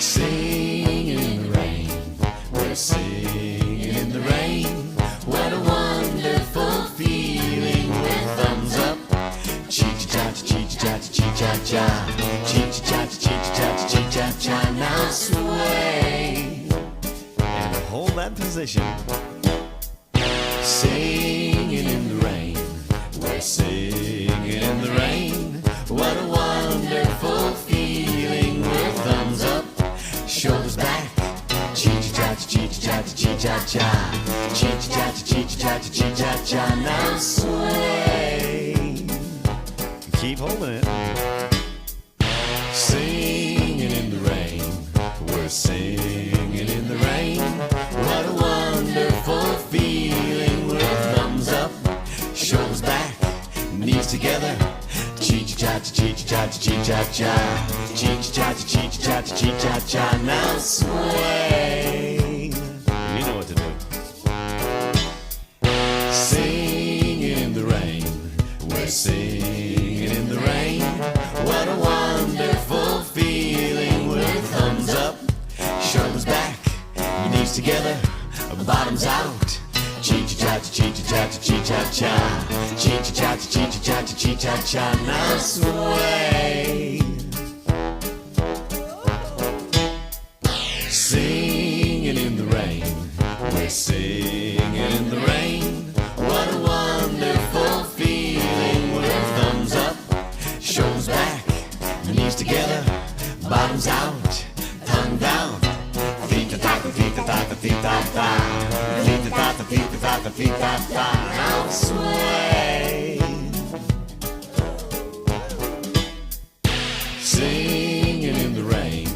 Singing in the rain, we're singing in the rain. What a wonderful feeling with thumbs up. Chee-cha-cha-cha-cha-cha-cha-cha-cha. Chee-cha-cha-cha-cha-cha-cha-cha. Now sway and hold that position. Singing in the rain, we're singing in the rain. What a wonderful feeling with thumbs up, shoulders back. Chee-cha-cha-cha-cha-cha-cha-cha. Chee-cha-cha-cha-cha-cha-cha-cha. Now sway. Keep holding it. Singing in the rain, we're singing in the rain. What a wonderful feeling with thumbs up, shoulders back, knees together. Chee-cha-cha-cha-cha-cha-cha-cha. Chee-cha-cha-cha-cha-cha-cha-cha. Now sway. You know what to do. Singing in the rain, we're singing in the rain. What a wonderful feeling with thumbs up, shoulders back, knees together, bottoms out. Chee-cha-cha-cha-cha-cha-cha-cha. Chee-cha-cha-cha-cha-cha-cha-cha. Now sway. Singing in the rain, we're singing in the rain. What a wonderful feeling with thumbs up, shoulders back, knees together, bottoms out, tongue down. Feet-ta-ta-ta-feet-ta-ta-feet-ta-ta. Feet-ta-ta-ta-feet-ta-ta-feet-ta-ta. Now sway. Singing in the rain,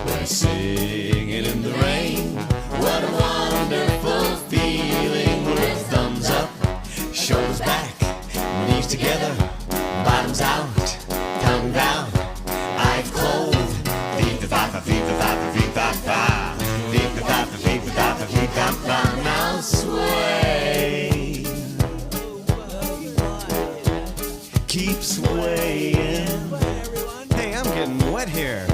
we're singing in the rain. What a wonderful feeling with thumbs up, shoulders back, knees together, bottoms out, tongue down, eyes closed. Feet-ta-ta-ta, feet-ta-ta-ta, feet-ta-ta. Feet-ta-ta-ta, now sway. Keep swaying. Hey, I'm getting wet here.